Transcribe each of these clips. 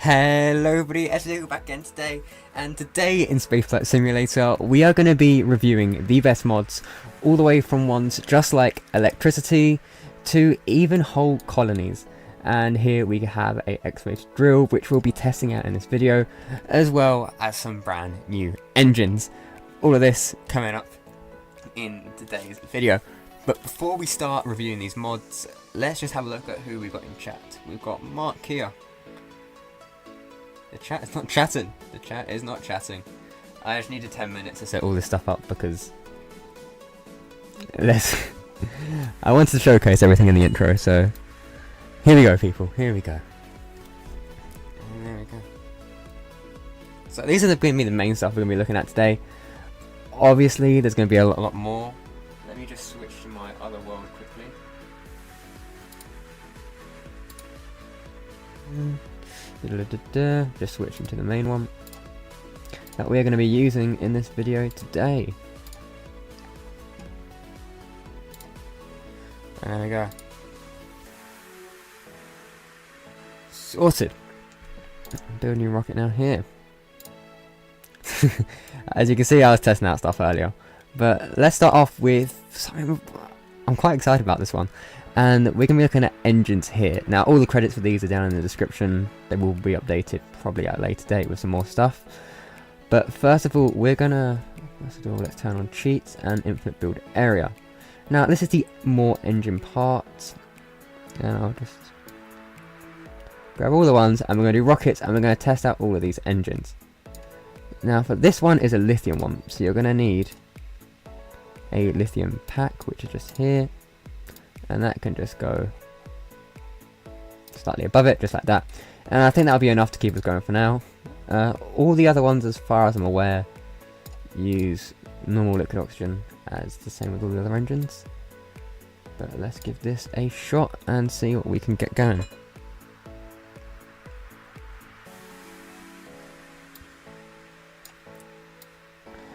Hello everybody, SpaceX back again today, and today in Spaceflight Simulator we are going to be reviewing the best mods, all the way from ones just like electricity to even whole colonies. And here we have a excavator drill which we'll be testing out in this video, as well as some brand new engines. All of this coming up in today's video. But before we start reviewing these mods, let's just have a look at who we've got in chat. We've got Mark here. The chat is not chatting. The chat is not chatting. I just needed 10 minutes to set all this stuff up because I wanted to showcase everything in the intro, so here we go, people. Here we go. There we go. So these are going to be the main stuff we're going to be looking at today. Obviously, there's going to be a lot more. Let me just switch to my other world quickly. Just switching to the main one that we're going to be using in this video today. There we go. Sorted. Do a new rocket now here. As you can see, I was testing out stuff earlier, but let's start off with something. I'm quite excited about this one. And we're going to be looking at engines here. Now, all the credits for these are down in the description. They will be updated probably at a later date with some more stuff. But first of all, we're going to... let's turn on cheats and infinite build area. Now, this is the more engine parts. And I'll just grab all the ones, and we're going to do rockets, and we're going to test out all of these engines. Now, for this one is a lithium one. So you're going to need a lithium pack, which is just here. And that can just go slightly above it, just like that. And I think that'll be enough to keep us going for now. All the other ones, as far as I'm aware, use normal liquid oxygen, as the same with all the other engines. But let's give this a shot and see what we can get going.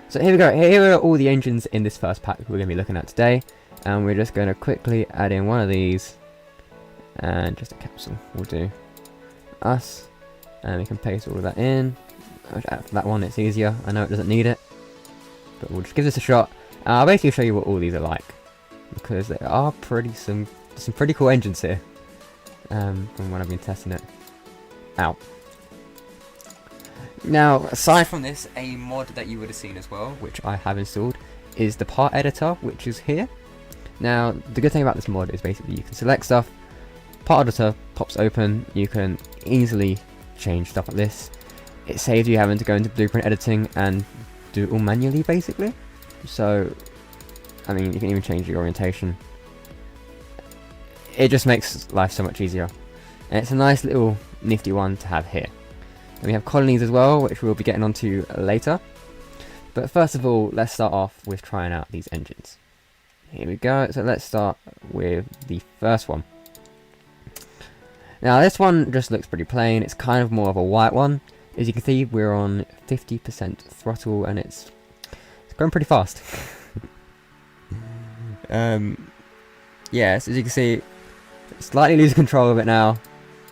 So here we go. Here are all the engines in this first pack we're going to be looking at today. And we're just going to quickly add in one of these, and just a capsule will do us, and we can paste all of that in. For that one it's easier, I know it doesn't need it, but we'll just give this a shot. I'll basically show you what all these are like, because they are some pretty cool engines here, from when I've been testing it out. Now, aside from this, a mod that you would have seen as well, which I have installed, is the part editor, which is here. Now, the good thing about this mod is basically you can select stuff, part editor pops open, you can easily change stuff like this. It saves you having to go into blueprint editing and do it all manually, basically. So, I mean, you can even change the orientation. It just makes life so much easier. And it's a nice little nifty one to have here. And we have colonies as well, which we'll be getting onto later. But first of all, let's start off with trying out these engines. Here we go. So let's start with the first one. Now this one just looks pretty plain. It's kind of more of a white one. As you can see, we're on 50% throttle, and it's going pretty fast. Yes, as you can see, slightly losing control of it now.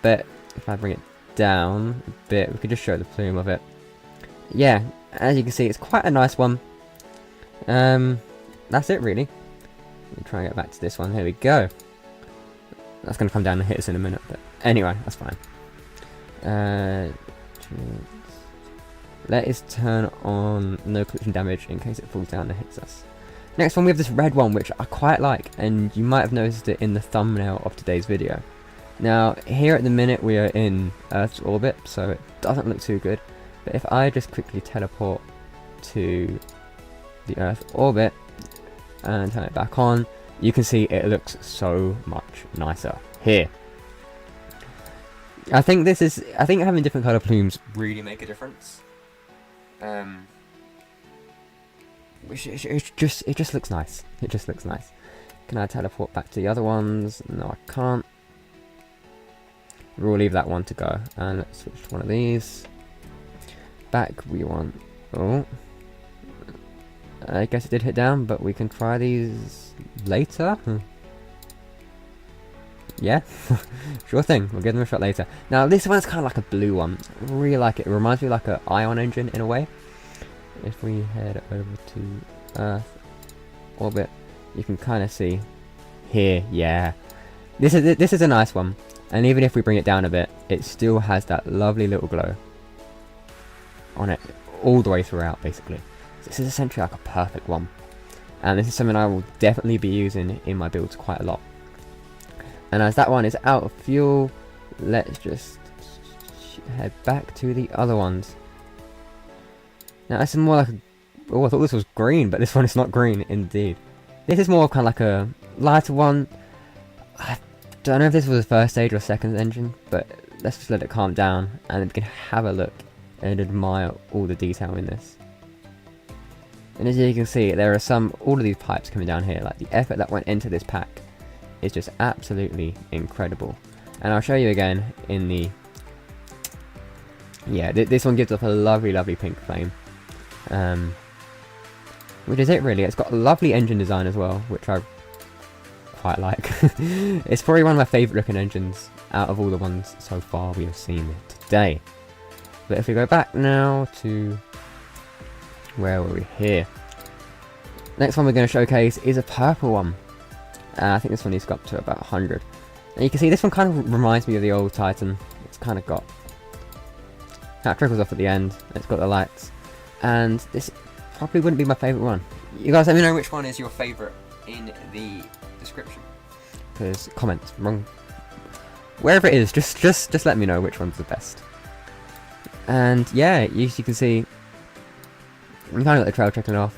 But if I bring it down a bit, we can just show the plume of it. Yeah, as you can see, it's quite a nice one. That's it really. Let me try and get back to this one. Here we go. That's going to come down and hit us in a minute, but anyway, that's fine. Let us turn on no collision damage in case it falls down and hits us. Next one, we have this red one, which I quite like, and you might have noticed it in the thumbnail of today's video. Now, here at the minute we are in Earth's orbit, so it doesn't look too good. But if I just quickly teleport to the Earth orbit and turn it back on, you can see it looks so much nicer here. I think having different color plumes really make a difference. It just looks nice. It just looks nice. Can I teleport back to the other ones? No, I can't. We'll leave that one to go, and let's switch to one of these. Back we want. Oh, I guess it did hit down, but we can try these later. Yeah, sure thing. We'll give them a shot later. Now this one's kind of like a blue one. I really like it. It reminds me of like an ion engine in a way. If we head over to Earth orbit, you can kind of see here. Yeah, this is a nice one. And even if we bring it down a bit, it still has that lovely little glow on it all the way throughout, basically. So this is essentially like a perfect one. And this is something I will definitely be using in my builds quite a lot. And as that one is out of fuel, let's just head back to the other ones. Now this is more like a... Oh, I thought this was green, but this one is not green indeed. This is more kind of like a lighter one. I don't know if this was the first stage or second engine, but let's just let it calm down and then we can have a look and admire all the detail in this. And as you can see, there are all of these pipes coming down here. Like the effort that went into this pack is just absolutely incredible. And I'll show you again in the... Yeah, this one gives off a lovely, lovely pink flame. Which is it really. It's got a lovely engine design as well, which I quite like. It's probably one of my favourite looking engines out of all the ones so far we have seen today. But if we go back now to... Where were we? Here. Next one we're going to showcase is a purple one. I think this one needs to go up to about 100. And you can see this one kind of reminds me of the old Titan. It's kind of got... That trickles off at the end. It's got the lights. And this probably wouldn't be my favourite one. You guys let me know which one is your favourite in the description. Because comments, wrong... Wherever it is, just let me know which one's the best. And yeah, you can see... We kind of got the trail trickling off.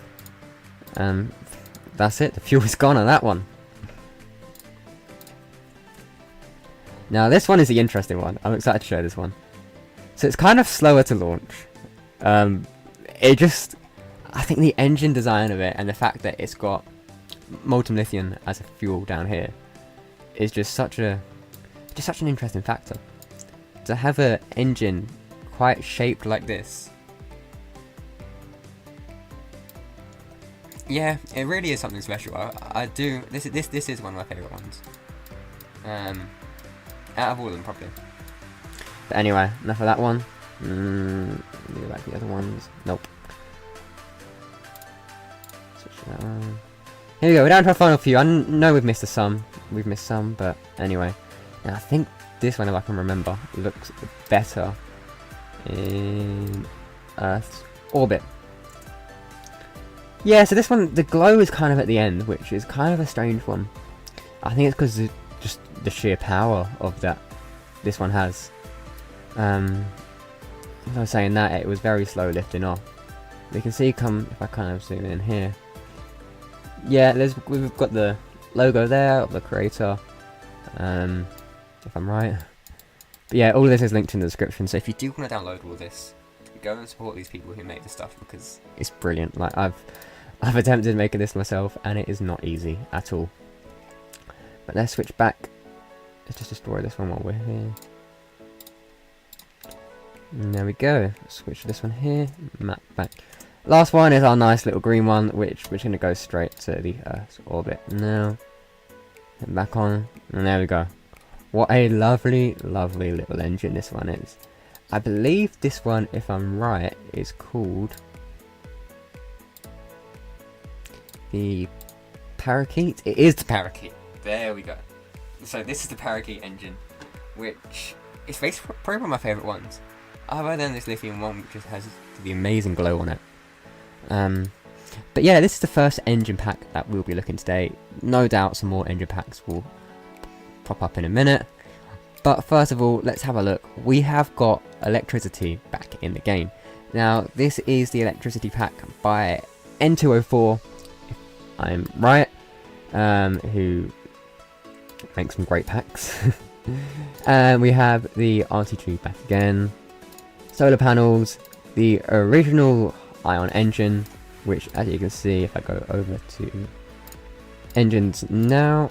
That's it, the fuel is gone on that one. Now this one is the interesting one. I'm excited to show this one. So it's kind of slower to launch. I think the engine design of it and the fact that it's got molten lithium as a fuel down here is just such an interesting factor. To have an engine quite shaped like this. Yeah, it really is something special. I do. This is one of my favourite ones. Out of all of them, probably. But anyway, enough of that one. Go back to the other ones. Nope. Switch to that one. Here we go. We're down to our final few. I know we've missed some. We've missed some, but anyway. Now I think this one, if I can remember, looks better in Earth's orbit. Yeah, so this one, the glow is kind of at the end, which is kind of a strange one. I think it's because of just the sheer power of that this one has. As I was saying that, it was very slow lifting off. We can see if I kind of zoom in here. Yeah, we've got the logo there of the creator, if I'm right. But yeah, all of this is linked in the description, so if you do want to download all this, go and support these people who make this stuff, because it's brilliant. Like I've attempted making this myself and it is not easy at all. But let's switch back. Let's just destroy this one while we're here. And there we go. Switch to this one here. Map back. Last one is our nice little green one, which we're going to go straight to the Earth's orbit now. And back on, and there we go. What a lovely, lovely little engine this one is. I believe this one, if I'm right, is called the Parakeet. It is the Parakeet. There we go. So this is the Parakeet engine, which is basically probably one of my favourite ones. Other than this lithium one, which just has the amazing glow on it. But yeah, this is the first engine pack that we'll be looking today. No doubt some more engine packs will pop up in a minute. But first of all, let's have a look. We have got electricity back in the game. Now, this is the electricity pack by N204, if I'm right, who makes some great packs. And we have the RT2 back again, solar panels, the original ion engine, which as you can see, if I go over to engines now,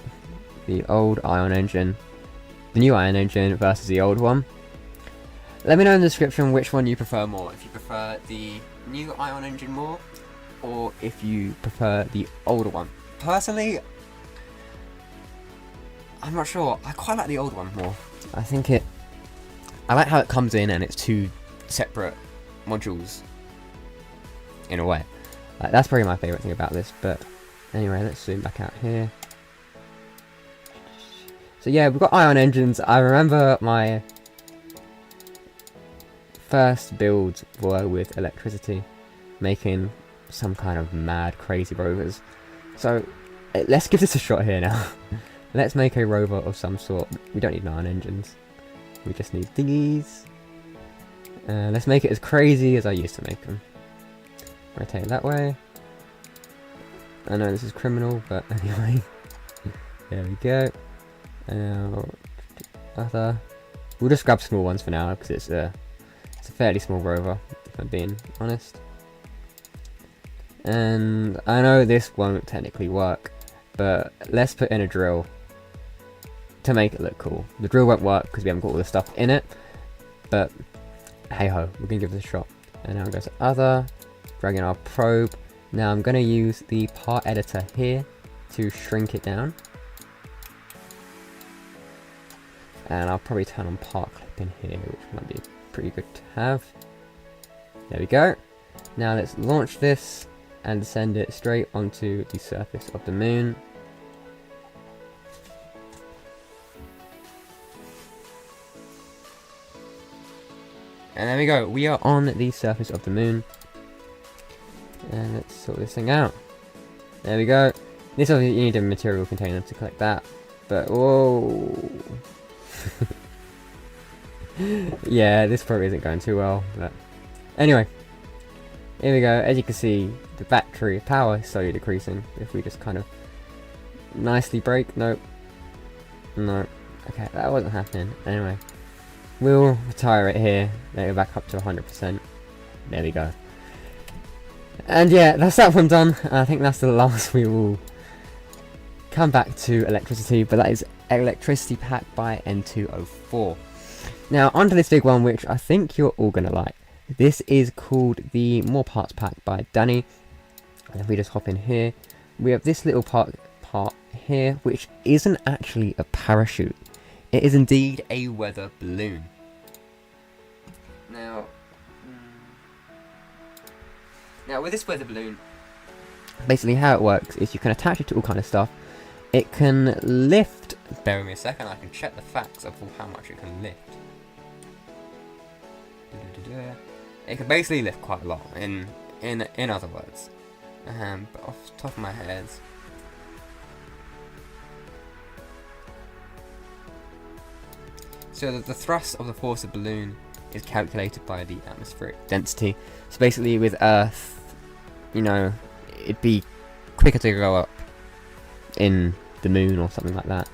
the old ion engine, the new ion engine versus the old one. Let me know in the description which one you prefer more, if you prefer the new ion engine more, or if you prefer the older one. Personally, I'm not sure. I quite like the old one more. I like how it comes in and it's two separate modules, in a way. Like, that's probably my favourite thing about this, but anyway, let's zoom back out here. So yeah, we've got ion engines. I remember my first builds were with electricity, making some kind of mad, crazy rovers. So let's give this a shot here now. Let's make a rover of some sort. We don't need ion engines. We just need thingies. Let's make it as crazy as I used to make them. Rotate that way. I know this is criminal, but anyway. There we go. Now, other. We'll just grab small ones for now because it's a fairly small rover, if I'm being honest. And I know this won't technically work, but let's put in a drill to make it look cool. The drill won't work because we haven't got all the stuff in it, but hey ho, we're gonna give this a shot. And now I'm going to other, drag in our probe. Now I'm gonna use the part editor here to shrink it down. And I'll probably turn on part clip in here, which might be pretty good to have. There we go. Now let's launch this and send it straight onto the surface of the moon. And there we go, we are on the surface of the moon. And let's sort this thing out. There we go. This obviously you need a material container to collect that. But whoa. Yeah, this probably isn't going too well. But anyway, here we go. As you can see, the battery power is slowly decreasing. If we just kind of nicely brake. Nope. No. Okay, that wasn't happening. Anyway. We'll retire it here, let it back up to 100%. There we go. And yeah, that's that one done. I think that's the last we will come back to electricity, but that is Electricity Pack by N204. Now, onto this big one, which I think you're all going to like. This is called the More Parts Pack by Danny. And if we just hop in here, we have this little part here, which isn't actually a parachute. It is indeed a weather balloon. Now with this weather balloon, basically how it works is you can attach it to all kind of stuff. It can lift. Bear with me a second. I can check the facts of how much it can lift. It can basically lift quite a lot. In other words, but off the top of my head. So the thrust of the force of the balloon is calculated by the atmospheric density. So basically with Earth, you know, it'd be quicker to go up in the moon or something like that.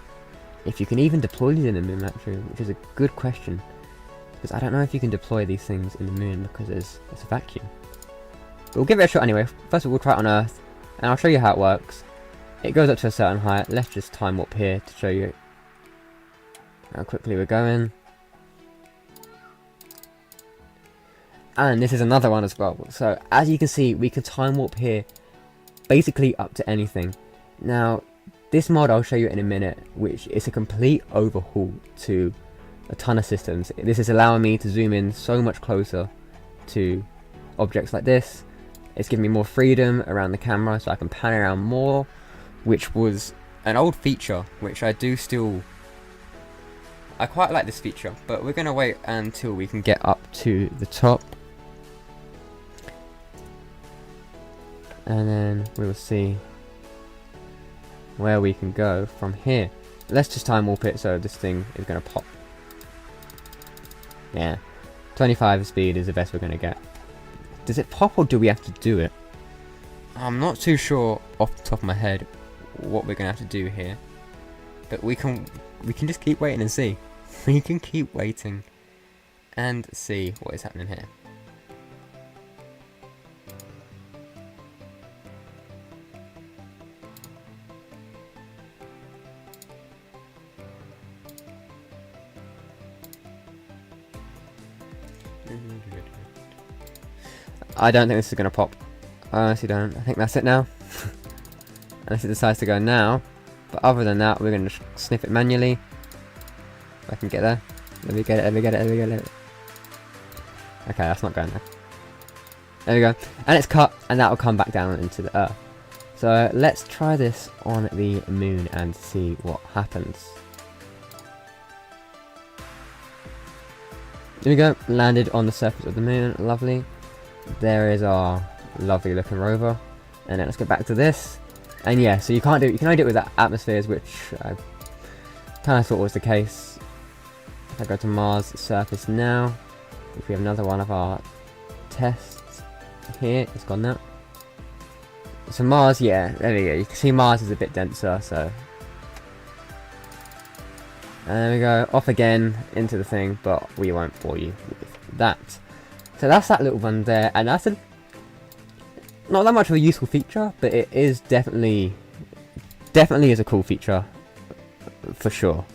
If you can even deploy these in the moon actually, which is a good question. Because I don't know if you can deploy these things in the moon because it's a vacuum. But we'll give it a shot anyway. First of all, we'll try it on Earth. And I'll show you how it works. It goes up to a certain height. Let's just time warp here to show you how quickly we're going. And this is another one as well. So as you can see, we can time warp here basically up to anything. Now this mod I'll show you in a minute, which is a complete overhaul to a ton of systems. This is allowing me to zoom in so much closer to objects like this. It's giving me more freedom around the camera so I can pan around more, which was an old feature which I quite like this feature, but we're going to wait until we can get up to the top. And then we will see where we can go from here. Let's just time warp it so this thing is going to pop. Yeah, 25 speed is the best we're going to get. Does it pop or do we have to do it? I'm not too sure off the top of my head what we're going to have to do here. But we can just keep waiting and see. We can keep waiting and see what is happening here. I don't think this is going to pop. I honestly don't. I think that's it now. Unless it decides to go now. But other than that, we're going to sniff it manually. If I can get there. Let me get it, let me get it, let me get it. Okay, that's not going there. There we go. And it's cut, and that will come back down into the Earth. So let's try this on the moon and see what happens. There we go, landed on the surface of the moon, lovely. There is our lovely looking rover. And then let's get back to this. And yeah, so you can't do it, you can only do it with the atmospheres, which I kind of thought was the case. If I go to Mars surface now, if we have another one of our tests here, it's gone now. So Mars, yeah, there we go, you can see Mars is a bit denser, so. And there we go, off again into the thing, but we won't bore you with that. So that's that little one there, and that's not that much of a useful feature, but it is definitely is a cool feature, for sure.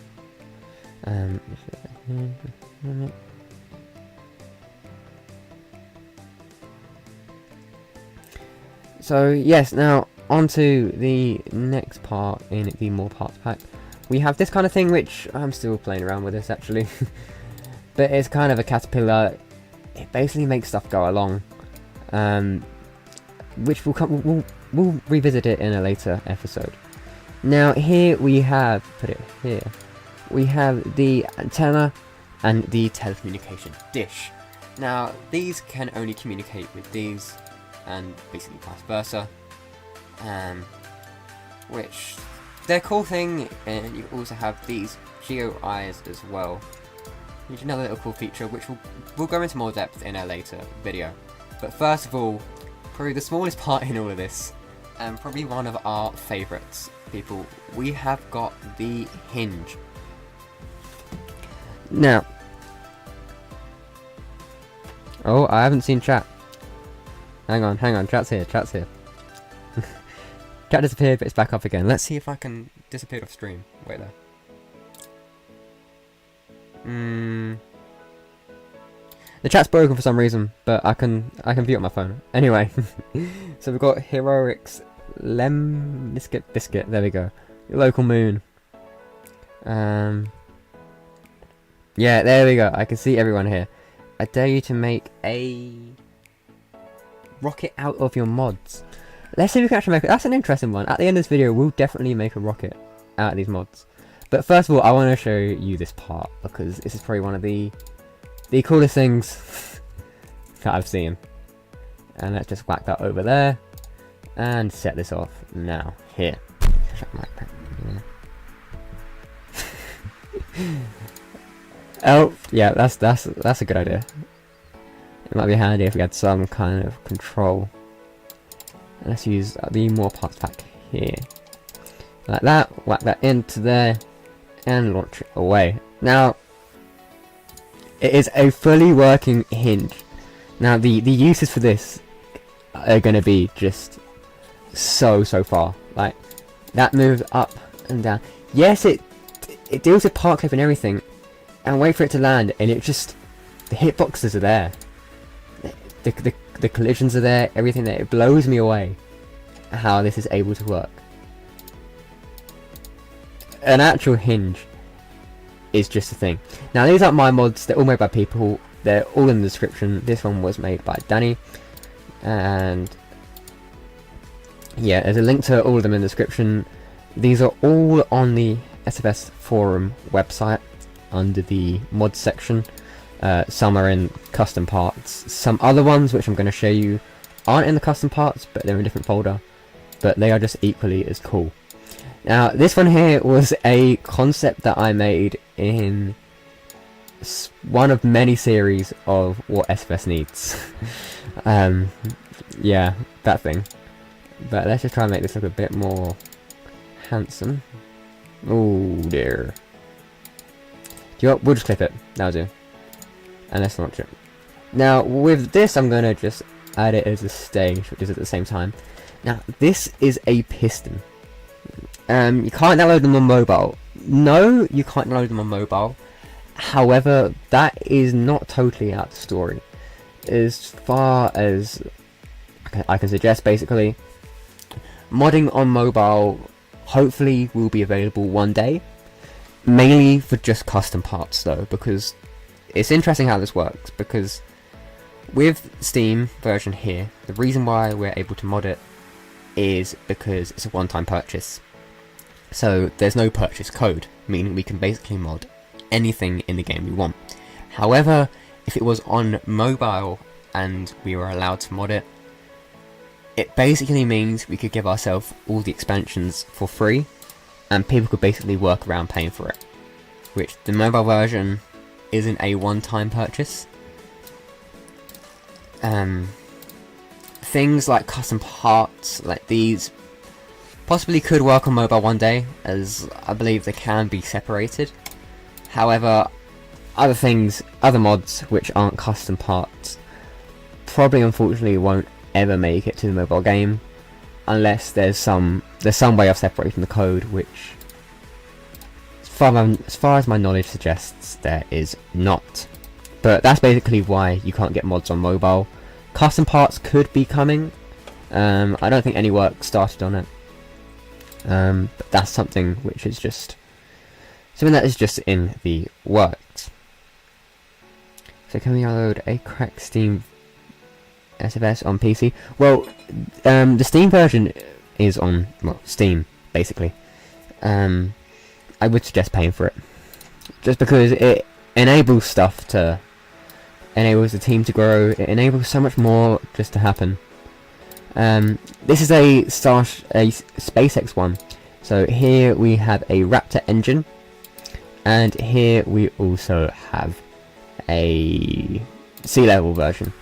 So yes, now onto the next part in the more parts pack. We have this kind of thing, which I'm still playing around with this actually, but it's kind of a caterpillar. It basically makes stuff go along, which we'll revisit it in a later episode. Now here we have, put it here, we have the antenna and the telecommunication dish. Now these can only communicate with these, and basically vice versa, which they're a cool thing. And you also have these geo eyes as well, which is another little cool feature, which we'll go into more depth in a later video. But first of all, probably the smallest part in all of this, and probably one of our favourites, people, we have got the hinge. Now, oh, I haven't seen chat. Hang on, chat's here. Chat disappeared, but it's back up again. Let's see if I can disappear off stream. Wait there. The chat's broken for some reason, but I can view it on my phone. Anyway, so we've got Heroics Biscuit. There we go. Your local moon. Yeah, there we go. I can see everyone here. I dare you to make a rocket out of your mods. Let's see if we can actually make it. That's an interesting one. At the end of this video, we'll definitely make a rocket out of these mods. But first of all, I want to show you this part, because this is probably one of the coolest things that I've seen. And let's just whack that over there and set this off now. Here. Oh, yeah, that's a good idea. It might be handy if we had some kind of control. Let's use the more parts pack here. Like that, whack that into there, and launch it away. Now, it is a fully working hinge. Now, the uses for this are going to be just so far. Like, that moves up and down. Yes, it deals with part clip and everything, and wait for it to land, and it just, the hitboxes are there. The collisions are there, everything there. It blows me away how this is able to work. An actual hinge is just a thing. Now these aren't my mods, they're all made by people, they're all in the description. This one was made by Danny, and yeah, there's a link to all of them in the description. These are all on the SFS forum website under the mods section. Some are in custom parts. Some other ones, which I'm going to show you, aren't in the custom parts, but they're in a different folder. But they are just equally as cool. Now, this one here was a concept that I made in one of many series of what SFS needs. Yeah, that thing. But let's just try and make this look a bit more handsome. Oh dear. Do you know what? We'll just clip it. That'll do. And let's launch it. Now with this, I'm going to just add it as a stage, which is at the same time. Now this is a piston. You can't download them on mobile. No, you can't download them on mobile. However, that is not totally out of the story. As far as I can suggest, basically, modding on mobile hopefully will be available one day, mainly for just custom parts though, because it's interesting how this works, because with Steam version here, the reason why we're able to mod it is because it's a one-time purchase. So there's no purchase code, meaning we can basically mod anything in the game we want. However, if it was on mobile and we were allowed to mod it, it basically means we could give ourselves all the expansions for free, and people could basically work around paying for it. Which the mobile version isn't a one-time purchase. Things like custom parts like these possibly could work on mobile one day, as I believe they can be separated. However, other things, other mods which aren't custom parts, probably unfortunately won't ever make it to the mobile game, unless there's some way of separating the code, which as far as my knowledge suggests there is not. But that's basically why you can't get mods on mobile. Custom parts could be coming. I don't think any work started on it. But that's something which is just something that is just in the works. So can we download a cracked Steam SFS on PC? Well, the Steam version is on Steam basically. I would suggest paying for it, just because it enables stuff to. Enables the team to grow, it enables so much more just to happen. This is a SpaceX one, so here we have a Raptor engine, and here we also have a sea level version.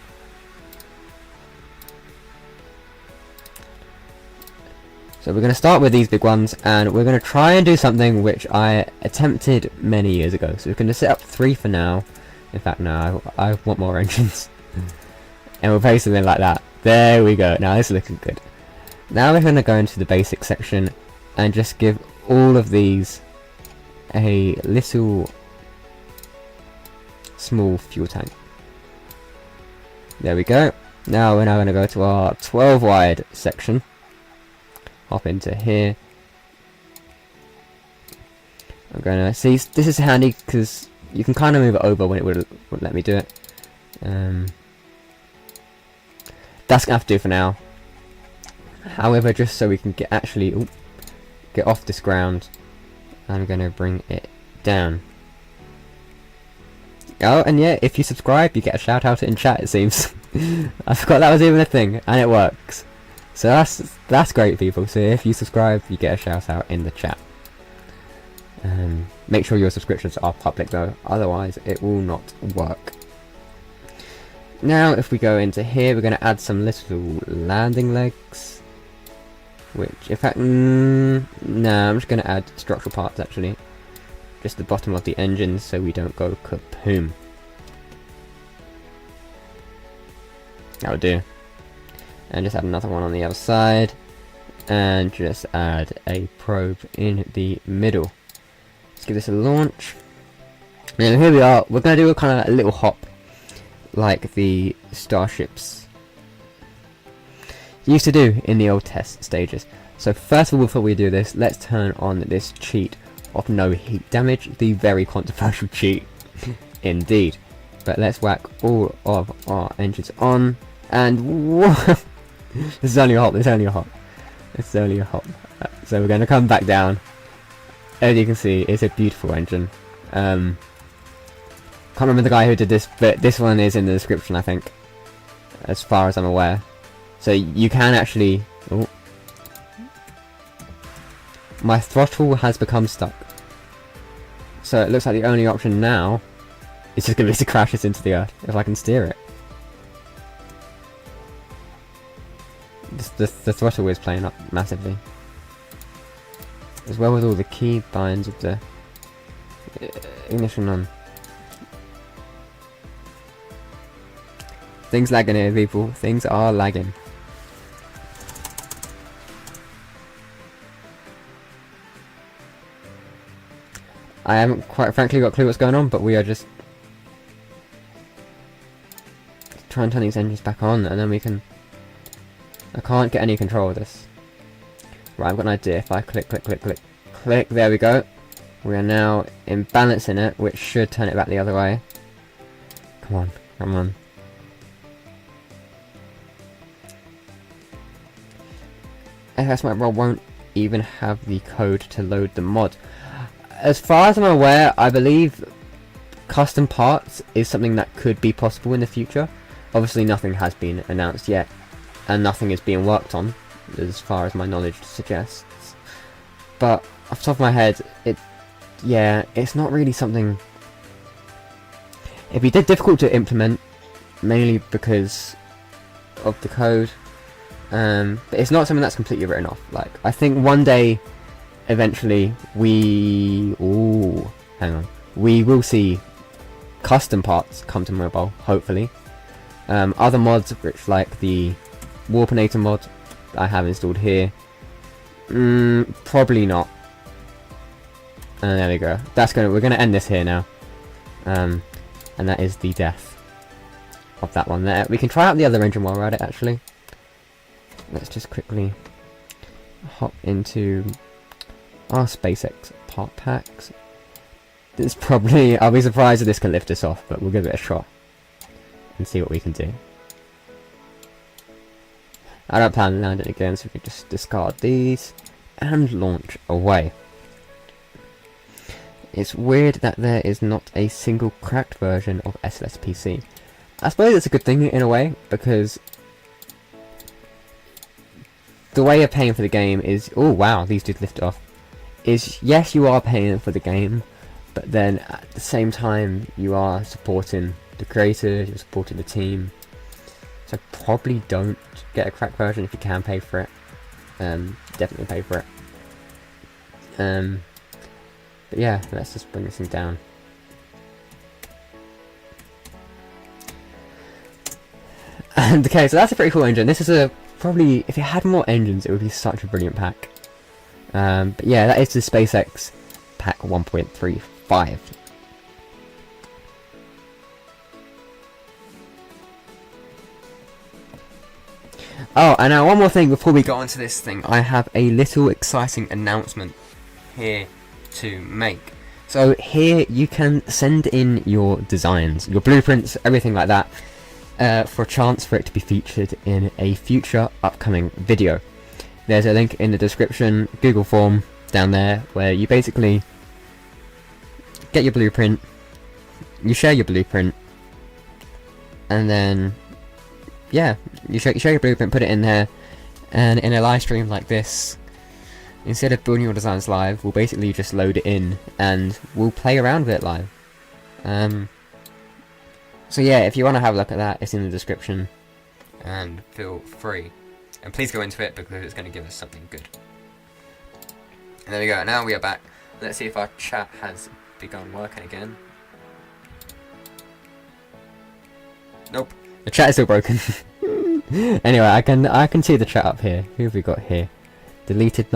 So we're going to start with these big ones, and we're going to try and do something which I attempted many years ago. So we're going to set up 3 for now. In fact, no, I want more engines. And we'll play something like that. There we go. Now this is looking good. Now we're going to go into the basic section and just give all of these a little small fuel tank. There we go. Now we're going to go to our 12 wide section. Hop into here. I'm going to see, this is handy because you can kind of move it over when it wouldn't let me do it. That's gonna have to do for now. However, just so we can get off this ground, I'm gonna bring it down. Oh, and yeah, if you subscribe, you get a shout out in chat. It seems. I forgot that was even a thing, and it works. So that's great, people. So if you subscribe, you get a shout out in the chat. Make sure your subscriptions are public though, otherwise it will not work. Now if we go into here, we're going to add some little landing legs, which in fact, no, I'm just going to add structural parts actually, just the bottom of the engine so we don't go kaboom. That'll do. And just add another one on the other side, and just add a probe in the middle. Let's give this a launch. And here we are. We're going to do a kind of a little hop, like the starships used to do in the old test stages. So first of all, before we do this, let's turn on this cheat of no heat damage, the very controversial cheat indeed. But let's whack all of our engines on, and whoa, this is only a hop. This is only a hop. It's only a hop. So we're going to come back down. As you can see, it's a beautiful engine. Can't remember the guy who did this, but this one is in the description, I think, as far as I'm aware. So you can actually... Oh. My throttle has become stuck. So it looks like the only option now is just going to be to crash this into the earth, if I can steer it. The throttle is playing up massively. As well with all the key binds of the ignition on. Things lagging here, people. Things are lagging. I haven't quite frankly got a clue what's going on, but we are just trying to turn these engines back on, and then we can... I can't get any control of this. Right, I've got an idea. If I click, there we go. We are now imbalancing it, which should turn it back the other way. Come on, come on. FSMap won't even have the code to load the mod. As far as I'm aware, I believe custom parts is something that could be possible in the future. Obviously nothing has been announced yet, and nothing is being worked on, as far as my knowledge suggests. But off the top of my head, it's not really something... It'd be difficult to implement, mainly because of the code. But it's not something that's completely written off. Like, I think one day, eventually, we will see custom parts come to mobile, hopefully. Other mods, which like the Warpinator mod I have installed here, probably not. And there we go. We're gonna end this here now. And that is the death of that one there. We can try out the other engine while we're at it, actually. Let's just quickly hop into our SpaceX part packs. It's probably... I'll be surprised if this can lift this off, but we'll give it a shot and see what we can do. I don't plan to land it again, so we can just discard these and launch away. It's weird that there is not a single cracked version of SLSPC. I suppose it's a good thing in a way, because the way you're paying for the game is... Oh wow, these did lift off. Is, yes, you are paying for the game, but then at the same time you are supporting the creators, you're supporting the team. So probably don't get a cracked version if you can pay for it. Definitely pay for it. But yeah, let's just bring this thing down. And okay, so that's a pretty cool engine. This is a probably, if it had more engines, it would be such a brilliant pack. But yeah, that is the SpaceX pack 1.35. Oh, and now one more thing before we go on to this thing. I have a little exciting announcement here to make. So here you can send in your designs, your blueprints, everything like that, for a chance for it to be featured in a future upcoming video. There's a link in the description, Google form down there, where you basically get your blueprint, you share your blueprint, and then yeah, you share your blueprint, put it in there, and in a live stream like this, instead of building your designs live, we'll basically just load it in and we'll play around with it live. So yeah, if you want to have a look at that, it's in the description, and feel free. And please go into it, because it's going to give us something good. And there we go, now we are back. Let's see if our chat has begun working again. Nope, the chat is still broken. Anyway, I can see the chat up here. Who have we got here? Deleted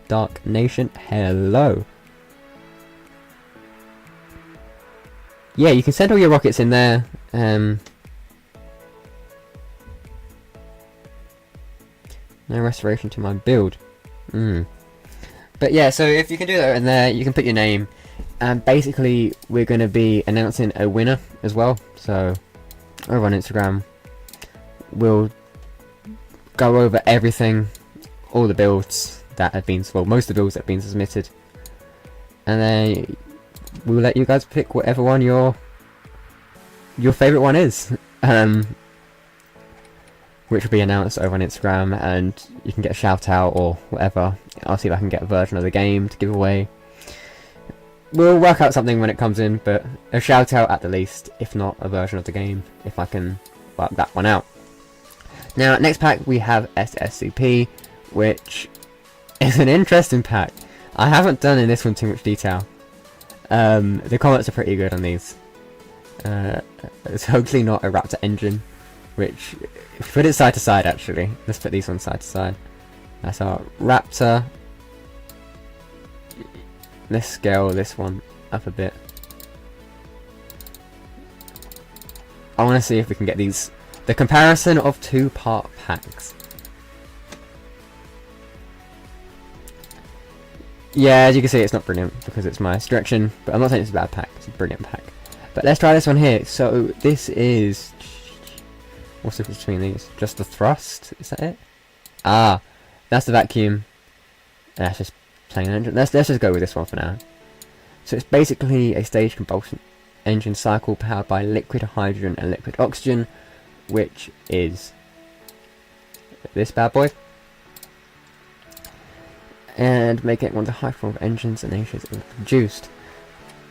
Dark Nation, hello. Yeah, you can send all your rockets in there. No restoration to my build. But yeah, so if you can do that in there, you can put your name. And basically, we're going to be announcing a winner as well. So, over on Instagram, we'll go over everything, all the builds that have been, well, most of the builds that have been submitted. And then we'll let you guys pick whatever one your favourite one is. Which will be announced over on Instagram, and you can get a shout out or whatever. I'll see if I can get a version of the game to give away. We'll work out something when it comes in, but a shout out at the least, if not a version of the game, if I can work that one out. Now, next pack we have SSCP, which is an interesting pack. I haven't done in this one too much detail. The comments are pretty good on these. It's hopefully not a Raptor engine, which, if we put it side to side actually, let's put these ones side to side. That's our Raptor. Let's scale this one up a bit. I want to see if we can get these, the comparison of two part packs. Yeah, as you can see, it's not brilliant because it's my direction, but I'm not saying it's a bad pack, it's a brilliant pack. But let's try this one here. So this is... what's the difference between these? Just the thrust? Is that it? Ah, that's the vacuum. That's just plain engine. Let's just go with this one for now. So it's basically a stage combustion engine cycle powered by liquid hydrogen and liquid oxygen, which is this bad boy. And make it one of the high performance engines and nations produced.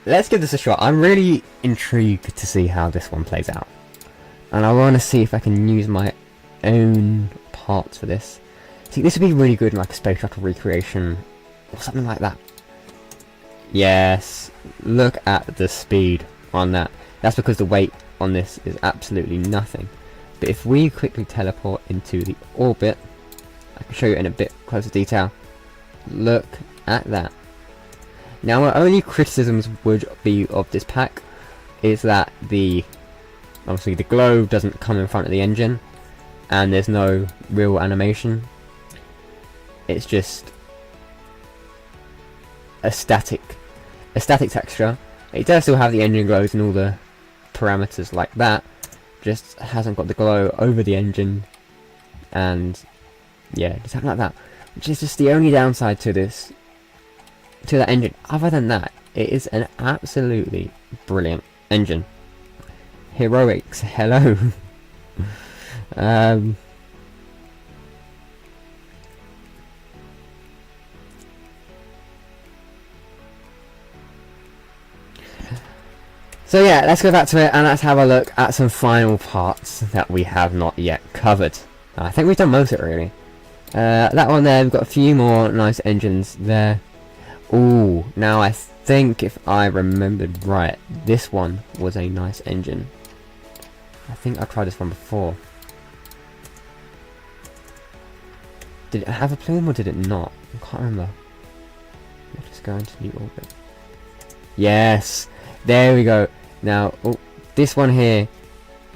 Let's give this a shot. I'm really intrigued to see how this one plays out, and I want to see if I can use my own parts for this. See, this would be really good in like a space shuttle recreation or something like that. Yes, look at the speed on that. That's because the weight on this is absolutely nothing. But if we quickly teleport into the orbit, I can show you in a bit closer detail. Look at that. Now my only criticisms would be of this pack is that obviously the globe doesn't come in front of the engine and there's no real animation. It's just a static texture. It does still have the engine glows and all the parameters like that, just hasn't got the glow over the engine, and yeah, just something like that, which is just the only downside to that engine. Other than that, it is an absolutely brilliant engine. Heroics, hello. So yeah, let's go back to it and let's have a look at some final parts that we have not yet covered. I think we've done most of it really. That one there, we've got a few more nice engines there. Ooh, now I think if I remembered right, this one was a nice engine. I think I tried this one before. Did it have a plume or did it not? I can't remember. Let's just go into new orbit. Yes, there we go. Now, oh, this one here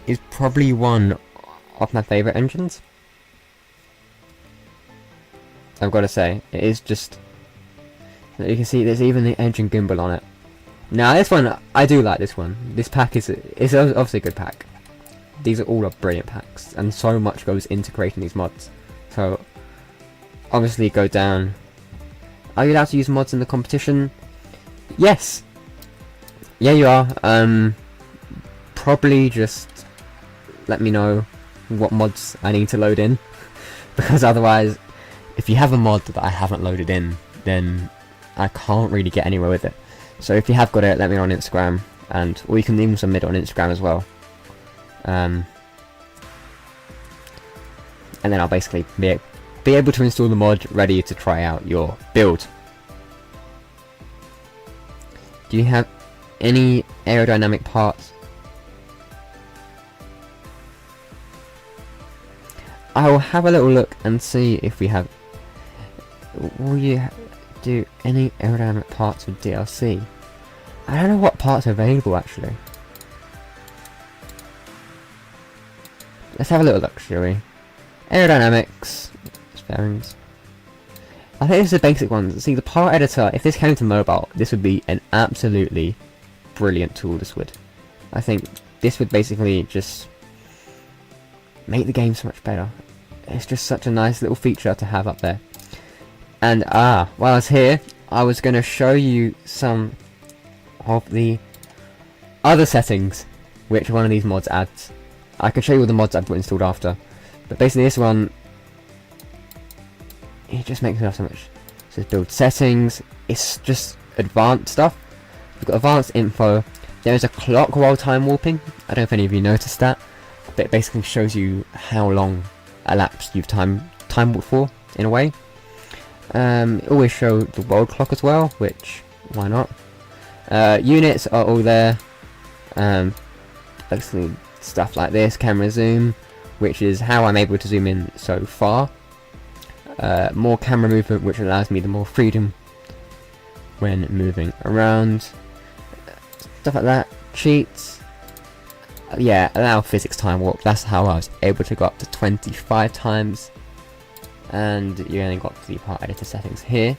is probably one of my favourite engines. I've got to say, it is just... You can see there's even the engine gimbal on it. Now this one, I do like this one. This pack is obviously a good pack. These are all brilliant packs, and so much goes into creating these mods. So, obviously go down. Are you allowed to use mods in the competition? Yes! Yeah, you are. Probably just let me know what mods I need to load in, because otherwise, if you have a mod that I haven't loaded in, then I can't really get anywhere with it. So if you have got it, let me know on Instagram, or you can even submit it on Instagram as well. And then I'll basically be able to install the mod ready to try out your build. Do you have any aerodynamic parts? I will have a little look and see if we have... Will you do any aerodynamic parts with DLC? I don't know what parts are available actually. Let's have a little look, shall we? Aerodynamics, bearings. I think this is the basic ones. See, the part editor, if this came to mobile, this would be an absolutely brilliant tool, this would. I think this would basically just make the game so much better. It's just such a nice little feature to have up there. And while I was here, I was going to show you some of the other settings which one of these mods adds. I can show you all the mods I've got installed after, but basically this one, it just makes me laugh so much. It says build settings, it's just advanced stuff. We've got advanced info. There's a clock while time warping. I don't know if any of you noticed that, but it basically shows you how long elapsed you've time warped for, in a way. It always show the world clock as well, which, why not? Units are all there. Basically stuff like this, camera zoom, which is how I'm able to zoom in so far. More camera movement, which allows me the more freedom when moving around. Stuff like that. Cheats. Yeah, allow physics time warp. That's how I was able to go up to 25 times. And you only got the part editor settings here.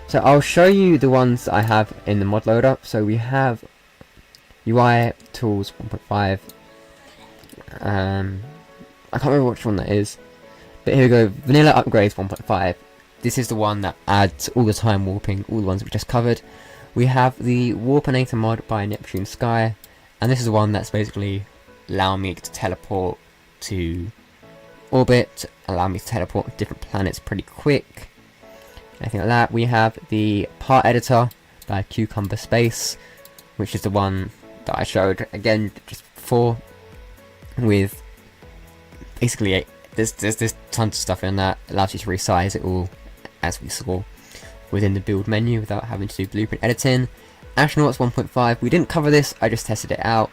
So I'll show you the ones that I have in the mod loader. So we have UI tools 1.5. I can't remember which one that is, but here we go. Vanilla upgrades 1.5. This is the one that adds all the time warping, all the ones we just covered. We have the Warpinator mod by Neptune Sky, and this is the one that's basically allowing me to teleport to orbit, allow me to teleport to different planets pretty quick, anything like that. We have the part editor by Cucumber Space, which is the one that I showed again just before, with basically there's tons of stuff in that. It allows you to resize it all, as we saw, within the build menu without having to do blueprint editing. Astronauts 1.5, we didn't cover this, I just tested it out.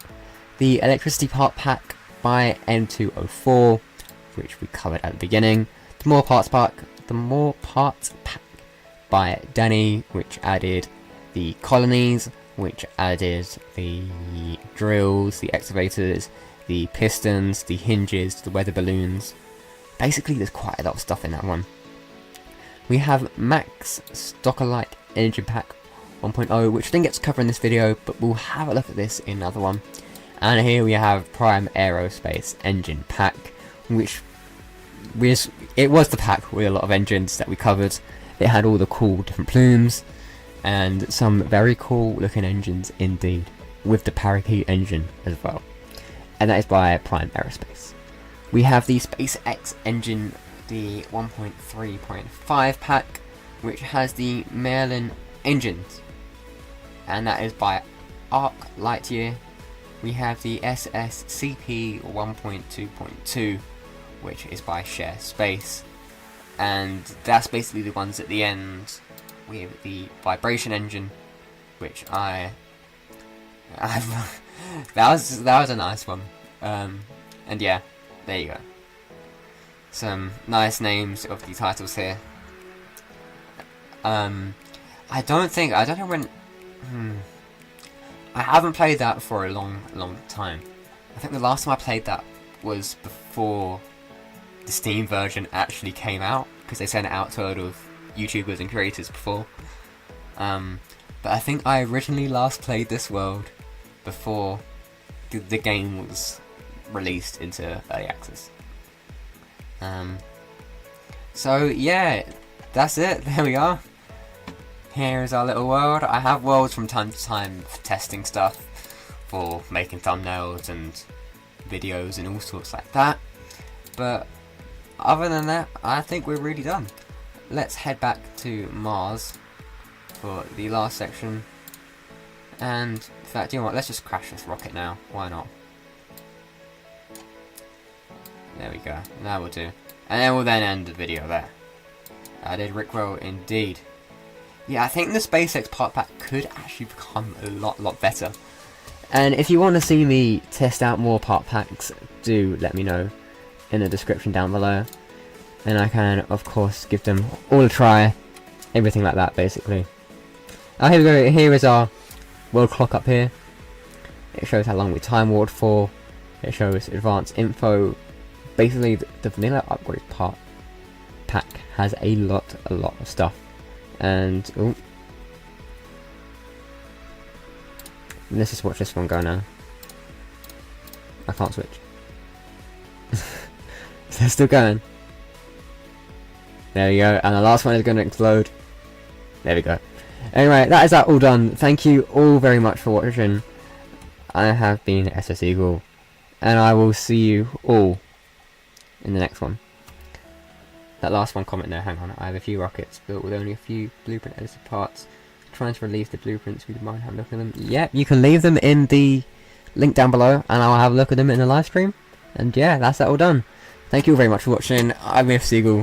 The electricity part pack by M204, which we covered at the beginning. The more parts pack by Danny, which added the colonies, which added the drills, the excavators, the pistons, the hinges, the weather balloons. Basically there's quite a lot of stuff in that one. We have Max Stockerlight Engine Pack 1.0, which didn't get to cover in this video, but we'll have a look at this in another one. And here we have Prime Aerospace Engine Pack, which was the pack with a lot of engines that we covered. It had all the cool different plumes, and some very cool looking engines indeed, with the parakeet engine as well. And that is by Prime Aerospace. We have the SpaceX engine, the 1.3.5 pack, which has the Merlin engines, and that is by Arc Lightyear. We have the SSCP 1.2.2, which is by Share Space, and that's basically the ones at the end. We have the vibration engine, which that was a nice one, and yeah, there you go. Some nice names of the titles here. I don't know when. I haven't played that for a long time. I think the last time I played that was before the Steam version actually came out, because they sent it out to a lot of YouTubers and creators before. But I think I originally last played this world before the game was released into early access. So yeah, that's it. There we are. Here is our little world. I have worlds from time to time for testing stuff, for making thumbnails and videos and all sorts like that. But other than that, I think we're really done. Let's head back to Mars for the last section. And in fact, you know what? Let's just crash this rocket now. Why not? There we go. That will do. And then we'll then end the video there. I did rickroll indeed. Yeah, I think the SpaceX part pack could actually become a lot better. And if you want to see me test out more part packs, do let me know in the description down below. And I can, of course, give them all a try. Everything like that, basically. Here we go. Here is our world clock up here. It shows how long we time warped for. It shows advanced info. Basically, the vanilla upgrade part pack has a lot of stuff. And ooh, let's just watch this one go now. I can't switch. They're still going. There we go, and the last one is going to explode. There we go. Anyway, that is that all done. Thank you all very much for watching. I have been SS Eagle, and I will see you all in the next one. That last one comment there, hang on, I have a few rockets built with only a few blueprint edited parts. Trying to release the blueprints, would you mind having a look at them? Yep, you can leave them in the link down below, and I'll have a look at them in the live stream. And yeah, that's that all done. Thank you all very much for watching. I'm SS Eagle.